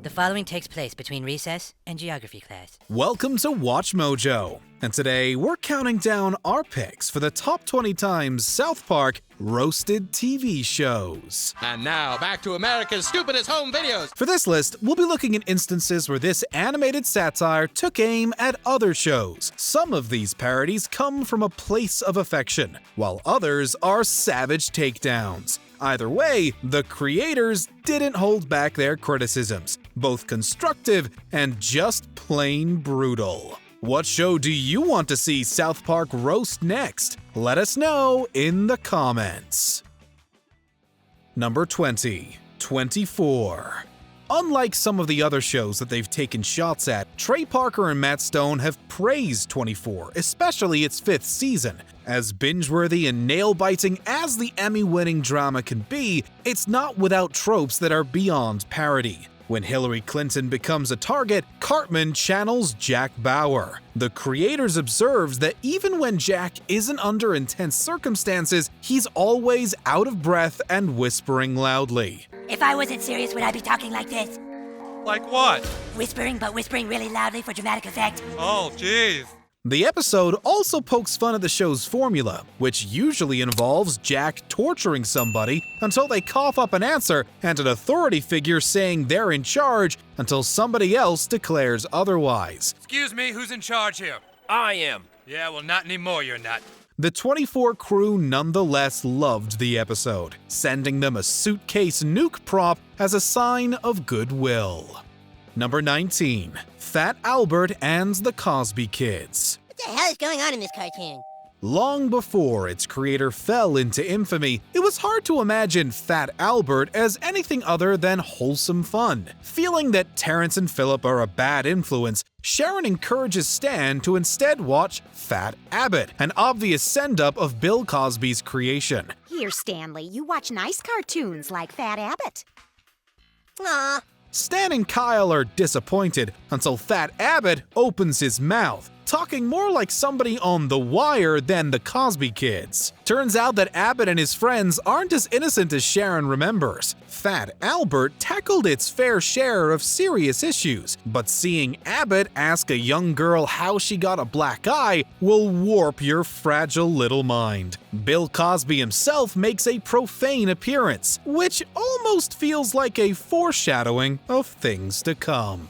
The following takes place between recess and geography class. Welcome to Watch Mojo, and today we're counting down our picks for the top 20 times South Park roasted TV shows. And now, back to America's stupidest home videos. For this list, we'll be looking at instances where this animated satire took aim at other shows. Some of these parodies come from a place of affection, while others are savage takedowns. Either way, the creators didn't hold back their criticisms, both constructive and just plain brutal. What show do you want to see South Park roast next? Let us know in the comments. Number 20, 24. Unlike some of the other shows that they've taken shots at, Trey Parker and Matt Stone have praised 24, especially its 5th season. As binge-worthy and nail-biting as the Emmy-winning drama can be, it's not without tropes that are beyond parody. When Hillary Clinton becomes a target, Cartman channels Jack Bauer. The creators observes that even when Jack isn't under intense circumstances, he's always out of breath and whispering loudly. If I wasn't serious, would I be talking like this? Like what? Whispering, but whispering really loudly for dramatic effect. Oh, jeez. The episode also pokes fun at the show's formula, which usually involves Jack torturing somebody until they cough up an answer and an authority figure saying they're in charge until somebody else declares otherwise. Excuse me, who's in charge here? I am. Yeah, well, not anymore, you're not. The 24 crew nonetheless loved the episode, sending them a suitcase nuke prop as a sign of goodwill. Number 19, Fat Albert and the Cosby Kids. What the hell is going on in this cartoon? Long before its creator fell into infamy, it was hard to imagine Fat Albert as anything other than wholesome fun. Feeling that Terrence and Philip are a bad influence, Sharon encourages Stan to instead watch Fat Abbott, an obvious send-up of Bill Cosby's creation. Here, Stanley, you watch nice cartoons like Fat Abbott. Aw. Stan and Kyle are disappointed until Fat Abbott opens his mouth, talking more like somebody on The Wire than the Cosby Kids. Turns out that Abbott and his friends aren't as innocent as Sharon remembers. Fat Albert tackled its fair share of serious issues, but seeing Abbott ask a young girl how she got a black eye will warp your fragile little mind. Bill Cosby himself makes a profane appearance, which almost feels like a foreshadowing of things to come.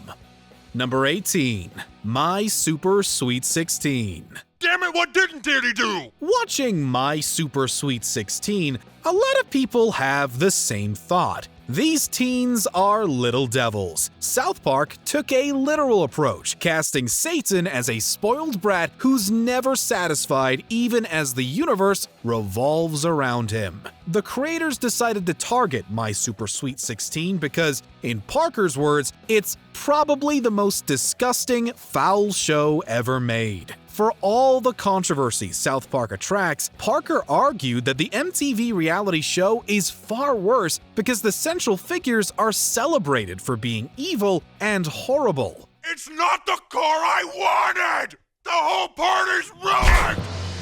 Number 18, My Super Sweet 16. Damn it, what didn't Daddy do? Watching My Super Sweet 16, a lot of people have the same thought. These teens are little devils. South Park took a literal approach, casting Satan as a spoiled brat who's never satisfied even as the universe revolves around him. The creators decided to target My Super Sweet 16 because, in Parker's words, it's probably the most disgusting, foul show ever made. For all the controversy South Park attracts, Parker argued that the MTV reality show is far worse because the central figures are celebrated for being evil and horrible. It's not the car I wanted! The whole party's ruined!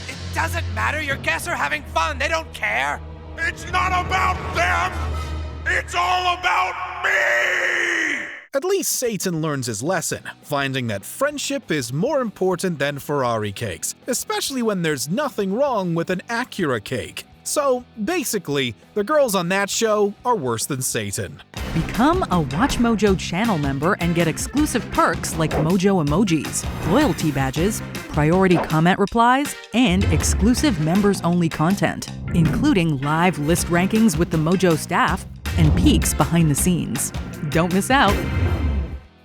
It doesn't matter, your guests are having fun, they don't care! It's not about them! It's all about me! At least Satan learns his lesson, finding that friendship is more important than Ferrari cakes, especially when there's nothing wrong with an Acura cake. So, basically, the girls on that show are worse than Satan. Become a WatchMojo channel member and get exclusive perks like Mojo emojis, loyalty badges, priority comment replies, and exclusive members-only content, including live list rankings with the Mojo staff and peeks behind the scenes. Don't miss out.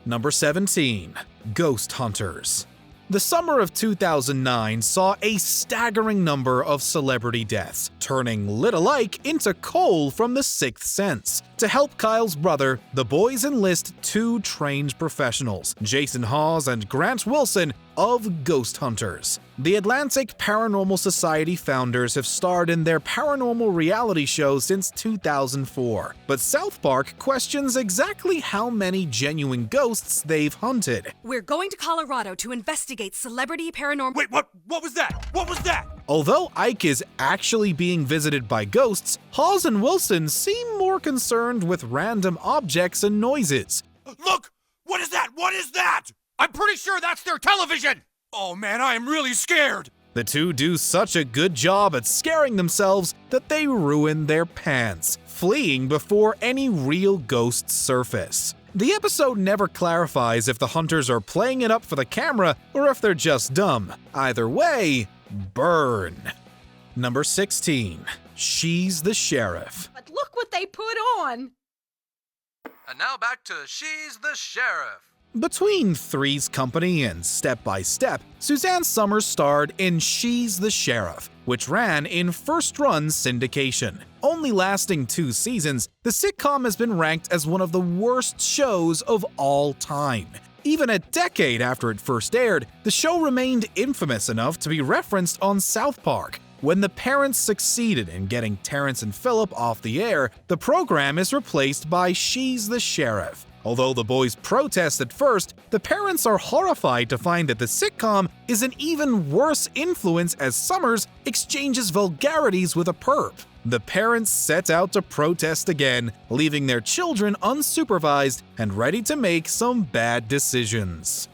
Number 17, Ghost Hunters. The summer of 2009 saw a staggering number of celebrity deaths, turning Little Ike into Cole from The Sixth Sense. To help Kyle's brother, the boys enlist two trained professionals, Jason Hawes and Grant Wilson, of Ghost Hunters. The Atlantic Paranormal Society founders have starred in their paranormal reality show since 2004, but South Park questions exactly how many genuine ghosts they've hunted. We're going to Colorado to investigate celebrity paranormal— Wait, what was that? What was that? Although Ike is actually being visited by ghosts, Hawes and Wilson seem more concerned with random objects and noises. Look! What is that? What is that? I'm pretty sure that's their television! Oh man, I am really scared! The two do such a good job at scaring themselves that they ruin their pants, fleeing before any real ghosts surface. The episode never clarifies if the hunters are playing it up for the camera or if they're just dumb. Either way, burn. Number 16. She's the Sheriff. But look what they put on! And now back to She's the Sheriff. Between Three's Company and Step by Step, Suzanne Summers starred in She's the Sheriff, which ran in first-run syndication. Only lasting 2 seasons, the sitcom has been ranked as one of the worst shows of all time. Even a decade after it first aired, the show remained infamous enough to be referenced on South Park. When the parents succeeded in getting Terrence and Phillip off the air, the program is replaced by She's the Sheriff. Although the boys protest at first, the parents are horrified to find that the sitcom is an even worse influence as Summers exchanges vulgarities with a perp. The parents set out to protest again, leaving their children unsupervised and ready to make some bad decisions.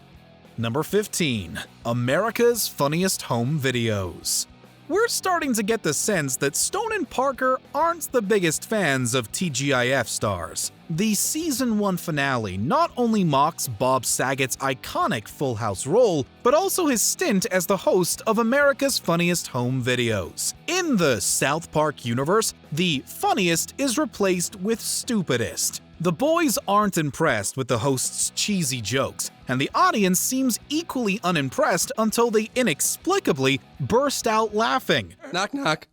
Number 15. America's Funniest Home Videos. We're starting to get the sense that Stone and Parker aren't the biggest fans of TGIF stars. The Season 1 finale not only mocks Bob Saget's iconic Full House role, but also his stint as the host of America's Funniest Home Videos. In the South Park universe, the funniest is replaced with stupidest. The boys aren't impressed with the host's cheesy jokes, and the audience seems equally unimpressed until they inexplicably burst out laughing. Knock, knock.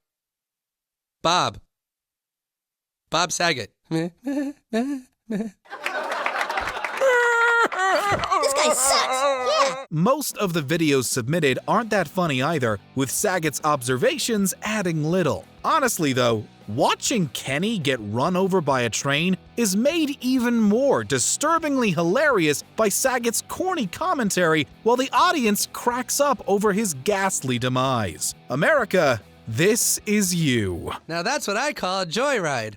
Bob Saget. This guy sucks! Yeah! Most of the videos submitted aren't that funny either, with Saget's observations adding little. Honestly though, watching Kenny get run over by a train is made even more disturbingly hilarious by Saget's corny commentary while the audience cracks up over his ghastly demise. America, this is you. Now that's what I call a joyride.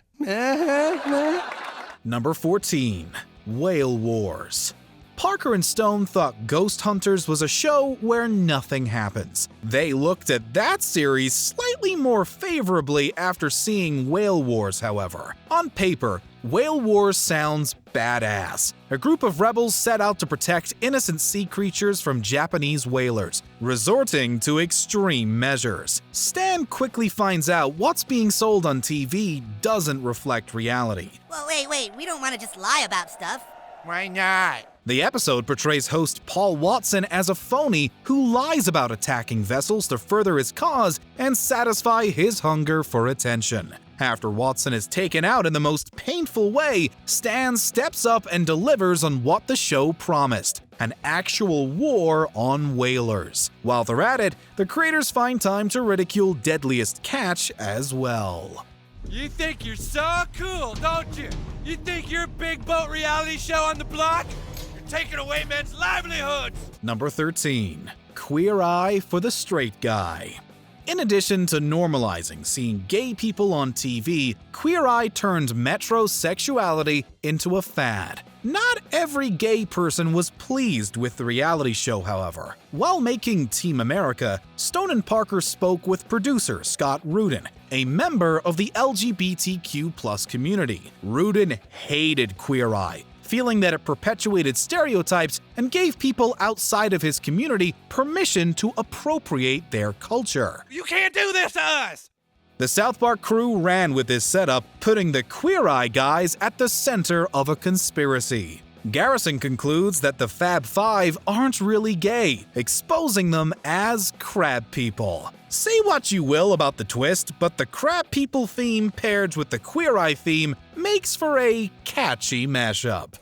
Number 14. Whale Wars. Parker and Stone thought Ghost Hunters was a show where nothing happens. They looked at that series slightly more favorably after seeing Whale Wars, however. On paper, Whale Wars sounds badass. A group of rebels set out to protect innocent sea creatures from Japanese whalers, resorting to extreme measures. Stan quickly finds out what's being sold on TV doesn't reflect reality. Well, wait, we don't want to just lie about stuff. Why not? The episode portrays host Paul Watson as a phony who lies about attacking vessels to further his cause and satisfy his hunger for attention. After Watson is taken out in the most painful way, Stan steps up and delivers on what the show promised: an actual war on whalers. While they're at it, the creators find time to ridicule Deadliest Catch as well. You think you're so cool, don't you? You think you're a big boat reality show on the block? You're taking away men's livelihoods! Number 13. Queer Eye for the Straight Guy. In addition to normalizing seeing gay people on TV, Queer Eye turned metrosexuality into a fad. Not every gay person was pleased with the reality show, however. While making Team America, Stone and Parker spoke with producer Scott Rudin, a member of the LGBTQ+ community. Rudin hated Queer Eye, feeling that it perpetuated stereotypes and gave people outside of his community permission to appropriate their culture. You can't do this to us! The South Park crew ran with this setup, putting the Queer Eye guys at the center of a conspiracy. Garrison concludes that the Fab Five aren't really gay, exposing them as crab people. Say what you will about the twist, but the crab people theme paired with the Queer Eye theme makes for a catchy mashup.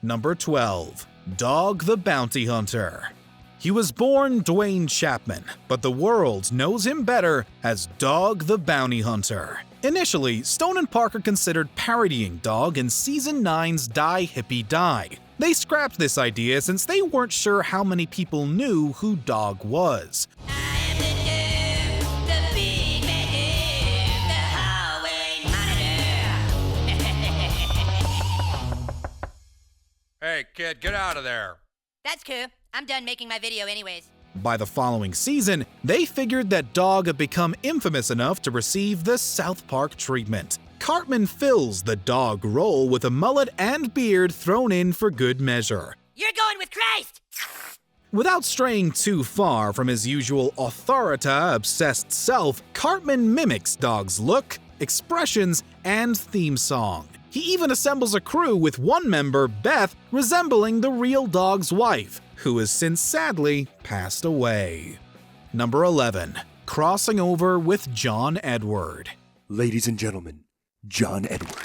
Number 12. Dog the Bounty Hunter. He was born Dwayne Chapman, but the world knows him better as Dog the Bounty Hunter. Initially, Stone and Parker considered parodying Dog in Season 9's Die Hippie Die. They scrapped this idea since they weren't sure how many people knew who Dog was. Hey, kid, get out of there. That's cool. I'm done making my video anyways. By the following season, they figured that Dog had become infamous enough to receive the South Park treatment. Cartman fills the Dog role with a mullet and beard thrown in for good measure. You're going with Christ! Without straying too far from his usual authorita-obsessed self, Cartman mimics Dog's look, expressions, and theme song. He even assembles a crew with one member, Beth, resembling the real Dog's wife, who has since sadly passed away. Number 11. Crossing over with John Edward. Ladies and gentlemen, John Edward.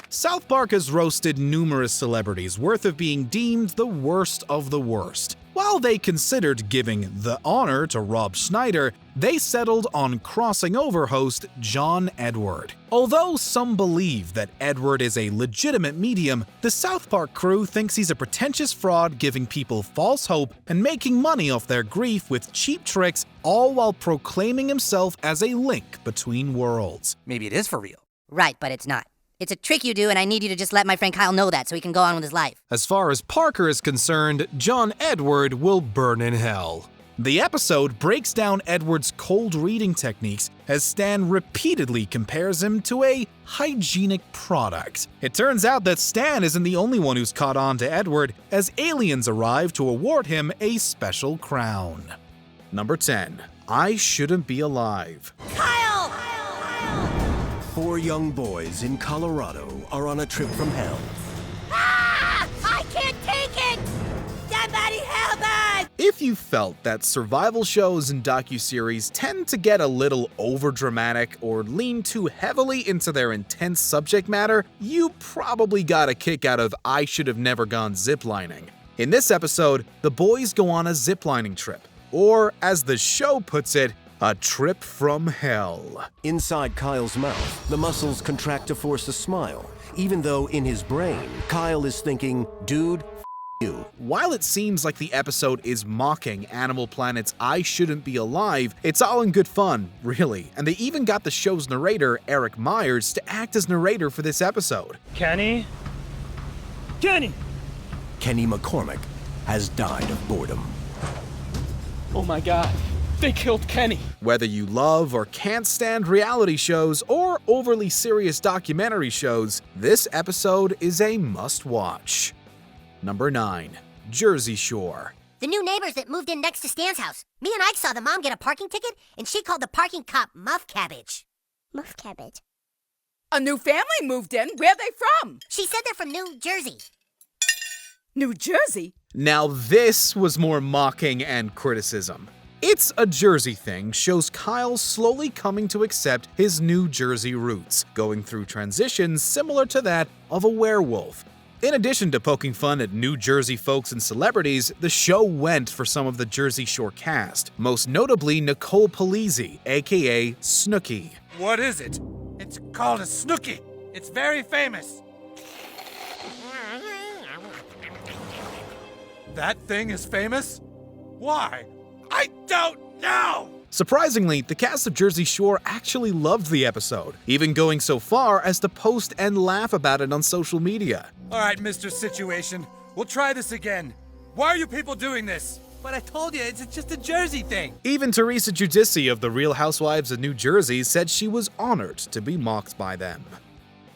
South Park has roasted numerous celebrities worth of being deemed the worst of the worst. While they considered giving the honor to Rob Schneider, they settled on crossing over host John Edward. Although some believe that Edward is a legitimate medium, the South Park crew thinks he's a pretentious fraud giving people false hope and making money off their grief with cheap tricks, all while proclaiming himself as a link between worlds. Maybe it is for real. Right, but it's not. It's a trick you do, and I need you to just let my friend Kyle know that so he can go on with his life. As far as Parker is concerned, John Edward will burn in hell. The episode breaks down Edward's cold reading techniques as Stan repeatedly compares him to a hygienic product. It turns out that Stan isn't the only one who's caught on to Edward, as aliens arrive to award him a special crown. Number 10. I Shouldn't Be Alive. Kyle! 4 young boys in Colorado are on a trip from hell. Ah! I can't take it! Somebody help us! If you felt that survival shows and docuseries tend to get a little overdramatic or lean too heavily into their intense subject matter, you probably got a kick out of I Should Have Never Gone Ziplining. In this episode, the boys go on a ziplining trip, or as the show puts it, a trip from hell. Inside Kyle's mouth, the muscles contract to force a smile, even though in his brain, Kyle is thinking, dude, you. While it seems like the episode is mocking Animal Planet's I Shouldn't Be Alive, it's all in good fun, really. And they even got the show's narrator, Eric Myers, to act as narrator for this episode. Kenny McCormick has died of boredom. Oh my god, they killed Kenny. Whether you love or can't stand reality shows or overly serious documentary shows, this episode is a must-watch. Number 9. Jersey Shore. The new neighbors that moved in next to Stan's house. Me and Ike saw the mom get a parking ticket, and she called the parking cop Muff Cabbage. Muff Cabbage. A new family moved in. Where are they from? She said they're from New Jersey. New Jersey? Now this was more mocking and criticism. It's a Jersey thing shows Kyle slowly coming to accept his New Jersey roots, going through transitions similar to that of a werewolf. In addition to poking fun at New Jersey folks and celebrities, the show went for some of the Jersey Shore cast, most notably Nicole Polizzi, aka Snooki. What is it? It's called a Snooki. It's very famous. That thing is famous? Why? I don't know! Surprisingly, the cast of Jersey Shore actually loved the episode, even going so far as to post and laugh about it on social media. All right, Mr. Situation, we'll try this again. Why are you people doing this? But I told you, it's just a Jersey thing. Even Teresa Giudice of The Real Housewives of New Jersey said she was honored to be mocked by them.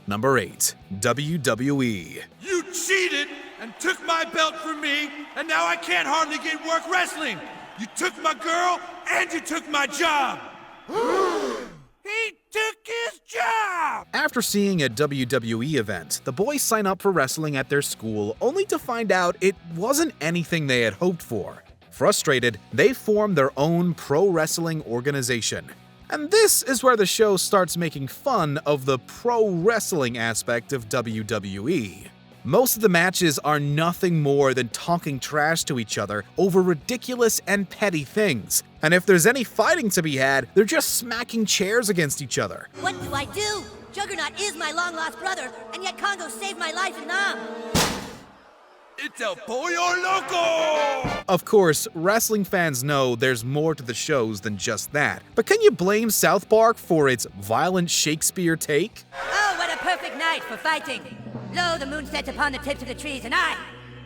Number 8. WWE. You cheated and took my belt from me, and now I can't hardly get work wrestling. You took my girl, and you took my job. He took his job! After seeing a WWE event, the boys sign up for wrestling at their school only to find out it wasn't anything they had hoped for. Frustrated, they form their own pro wrestling organization. And this is where the show starts making fun of the pro wrestling aspect of WWE. Most of the matches are nothing more than talking trash to each other over ridiculous and petty things. And if there's any fighting to be had, they're just smacking chairs against each other. What do I do? Juggernaut is my long-lost brother, and yet Congo saved my life in Nam. It's El Pollo Loco! Of course, wrestling fans know there's more to the shows than just that. But can you blame South Park for its violent Shakespeare take? Oh, what a perfect night for fighting. Lo, the moon sets upon the tips of the trees, and I,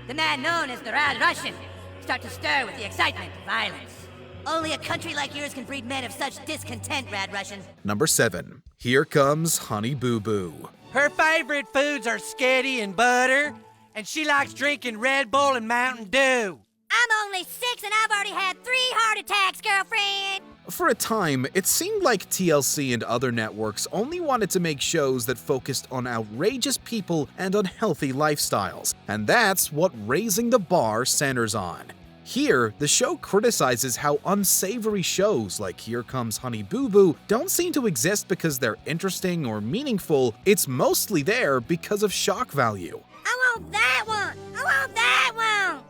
the man known as the Red Russian, start to stir with the excitement of violence. Only a country like yours can breed men of such discontent, Rad Russian. Number 7. Here Comes Honey Boo Boo. Her favorite foods are sketty and butter, and she likes drinking Red Bull and Mountain Dew. I'm only 6 and I've already had 3 heart attacks, girlfriend. For a time, it seemed like TLC and other networks only wanted to make shows that focused on outrageous people and unhealthy lifestyles, and that's what Raising the Bar centers on. Here, the show criticizes how unsavory shows like Here Comes Honey Boo Boo don't seem to exist because they're interesting or meaningful. It's mostly there because of shock value. I want that one! I want that one!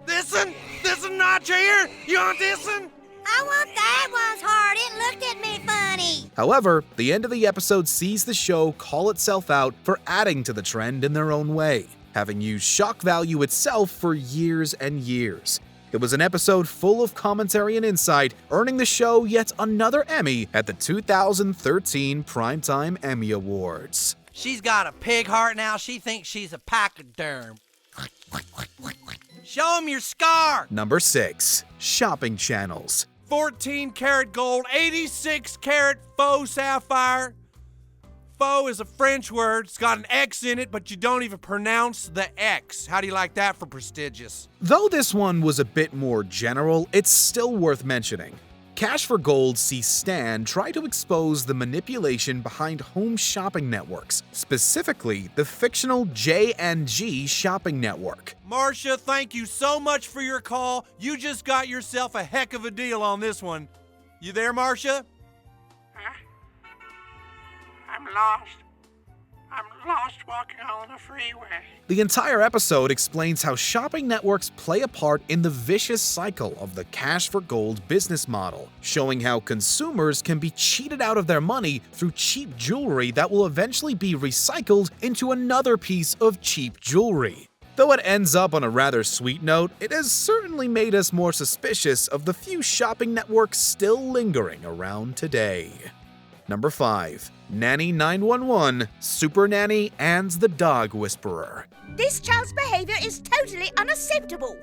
This'n not here? You want this'n? I want that one's hard. It looked at me funny. However, the end of the episode sees the show call itself out for adding to the trend in their own way, having used shock value itself for years and years. It was an episode full of commentary and insight, earning the show yet another Emmy at the 2013 Primetime Emmy Awards. She's got a pig heart now. She thinks she's a pachyderm. Show 'em your scar. Number 6. Shopping channels. 14 karat gold, 86 karat faux sapphire. Faux is a French word. It's got an X in it, but you don't even pronounce the X. How do you like that for prestigious? Though this one was a bit more general, it's still worth mentioning. Cash for Gold sees Stan try to expose the manipulation behind home shopping networks, specifically the fictional J&G shopping network. Marcia, thank you so much for your call. You just got yourself a heck of a deal on this one. You there, Marcia? I'm lost. I'm lost walking on the freeway. The entire episode explains how shopping networks play a part in the vicious cycle of the cash for gold business model, showing how consumers can be cheated out of their money through cheap jewelry that will eventually be recycled into another piece of cheap jewelry. Though it ends up on a rather sweet note, it has certainly made us more suspicious of the few shopping networks still lingering around today. Number 5. Nanny 911, Super Nanny, and the Dog Whisperer. This child's behavior is totally unacceptable.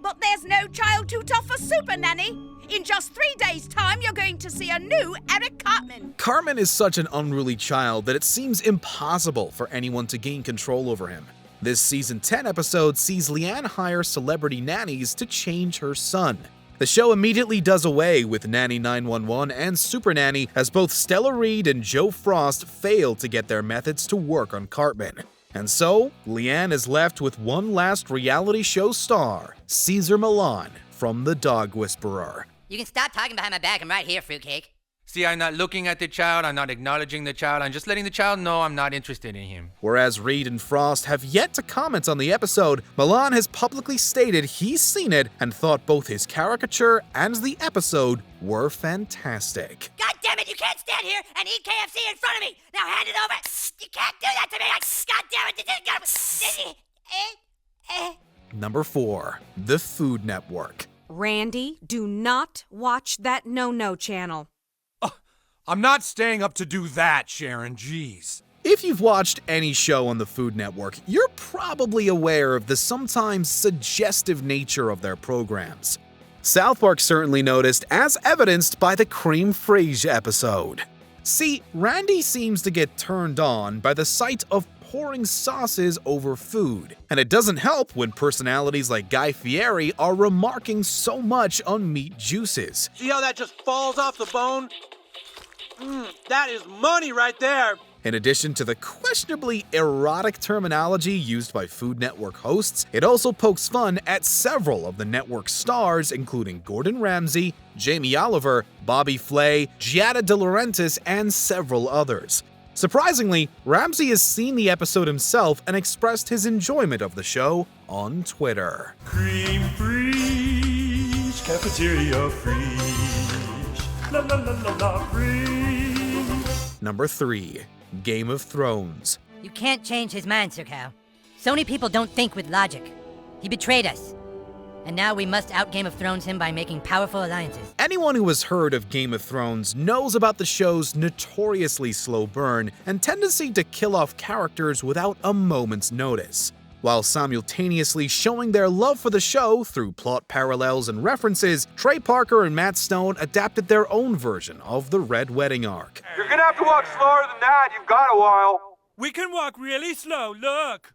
But there's no child too tough for Super Nanny. In just 3 days' time, you're going to see a new Eric Cartman. Cartman is such an unruly child that it seems impossible for anyone to gain control over him. This season 10 episode sees Leanne hire celebrity nannies to change her son. The show immediately does away with Nanny 911 and Super Nanny as both Stella Reed and Joe Frost fail to get their methods to work on Cartman. And so, Leanne is left with one last reality show star, Caesar Milan from The Dog Whisperer. You can stop talking behind my back. I'm right here, fruitcake. See, I'm not looking at the child, I'm not acknowledging the child, I'm just letting the child know I'm not interested in him. Whereas Reed and Frost have yet to comment on the episode, Milan has publicly stated he's seen it and thought both his caricature and the episode were fantastic. God damn it, you can't stand here and eat KFC in front of me! Now hand it over! You can't do that to me! God damn it! Number 4. The Food Network. Randy, do not watch that no-no channel. I'm not staying up to do that, Sharon, jeez. If you've watched any show on the Food Network, you're probably aware of the sometimes suggestive nature of their programs. South Park certainly noticed, as evidenced by the Cream Fraiche episode. See, Randy seems to get turned on by the sight of pouring sauces over food, and it doesn't help when personalities like Guy Fieri are remarking so much on meat juices. See how that just falls off the bone? That is money right there. In addition to the questionably erotic terminology used by Food Network hosts, it also pokes fun at several of the network's stars, including Gordon Ramsay, Jamie Oliver, Bobby Flay, Giada De Laurentiis, and several others. Surprisingly, Ramsay has seen the episode himself and expressed his enjoyment of the show on Twitter. Cream Fraiche, cafeteria Fraiche, la la la la la Fraiche. Number 3. Game of Thrones. You can't change his mind, Sir Cow. So many people don't think with logic. He betrayed us. And now we must out Game of Thrones him by making powerful alliances. Anyone who has heard of Game of Thrones knows about the show's notoriously slow burn and tendency to kill off characters without a moment's notice, while simultaneously showing their love for the show through plot parallels and references. Trey Parker and Matt Stone adapted their own version of the Red Wedding arc. You're gonna have to walk slower than that, you've got a while. We can walk really slow, look.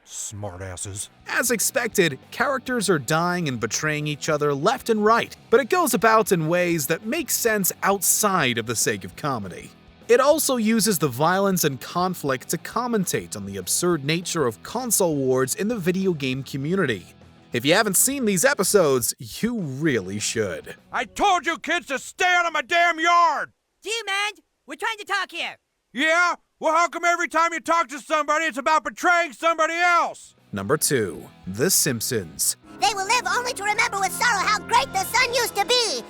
Smartasses. As expected, characters are dying and betraying each other left and right, but it goes about in ways that make sense outside of the sake of comedy. It also uses the violence and conflict to commentate on the absurd nature of console wars in the video game community. If you haven't seen these episodes, you really should. I told you kids to stay out of my damn yard! Gee, man, we're trying to talk here. Yeah? Well, how come every time you talk to somebody, it's about betraying somebody else? Number 2. The Simpsons. They will live only to remember with sorrow how great the sun used to be.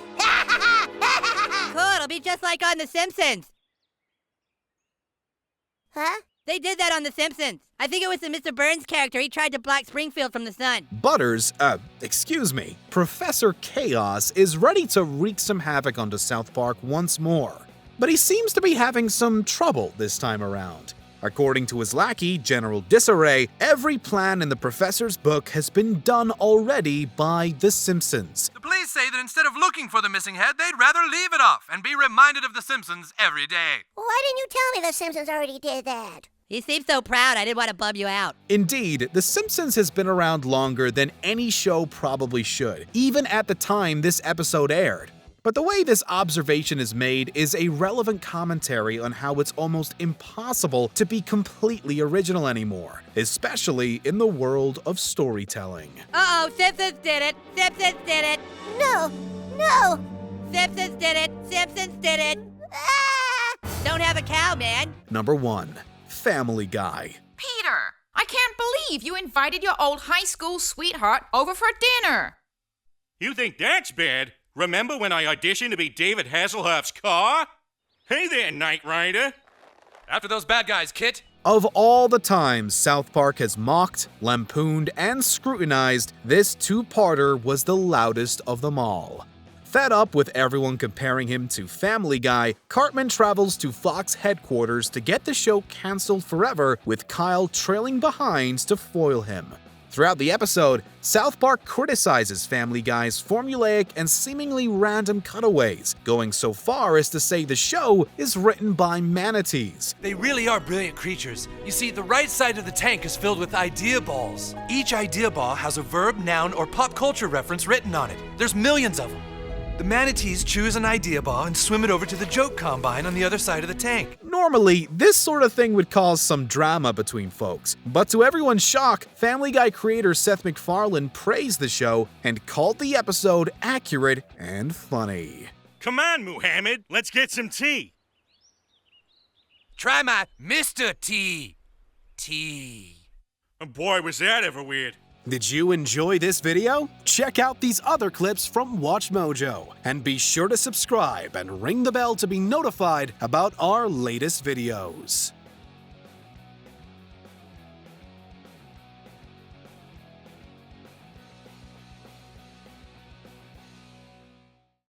Cool, it'll be just like on The Simpsons. Huh? They did that on The Simpsons. I think it was the Mr. Burns character. He tried to block Springfield from the sun. Butters, Professor Chaos is ready to wreak some havoc onto South Park once more, but he seems to be having some trouble this time around. According to his lackey, General Disarray, every plan in the professor's book has been done already by The Simpsons. The police say that instead of looking for the missing head, they'd rather leave it off and be reminded of The Simpsons every day. Why didn't you tell me The Simpsons already did that? You seem so proud, I didn't want to bum you out. Indeed, The Simpsons has been around longer than any show probably should, even at the time this episode aired. But the way this observation is made is a relevant commentary on how it's almost impossible to be completely original anymore, especially in the world of storytelling. Uh-oh, Simpsons did it! Simpsons did it! No! No! Simpsons did it! Simpsons did it! Ah! Don't have a cow, man! Number 1. Family Guy. Peter, I can't believe you invited your old high school sweetheart over for dinner. You think that's bad? Remember when I auditioned to be David Hasselhoff's car? Hey there, Knight Rider. After those bad guys, Kit. Of all the times South Park has mocked, lampooned, and scrutinized, this two-parter was the loudest of them all. Fed up with everyone comparing him to Family Guy, Cartman travels to Fox headquarters to get the show canceled forever, with Kyle trailing behind to foil him. Throughout the episode, South Park criticizes Family Guy's formulaic and seemingly random cutaways, going so far as to say the show is written by manatees. They really are brilliant creatures. You see, the right side of the tank is filled with idea balls. Each idea ball has a verb, noun, or pop culture reference written on it. There's millions of them. The manatees choose an idea ball and swim it over to the joke combine on the other side of the tank. Normally, this sort of thing would cause some drama between folks, but to everyone's shock, Family Guy creator Seth MacFarlane praised the show and called the episode accurate and funny. Come on, Muhammad, let's get some tea. Try my Mr. T. Oh boy, was that ever weird. Did you enjoy this video? Check out these other clips from WatchMojo, and be sure to subscribe and ring the bell to be notified about our latest videos.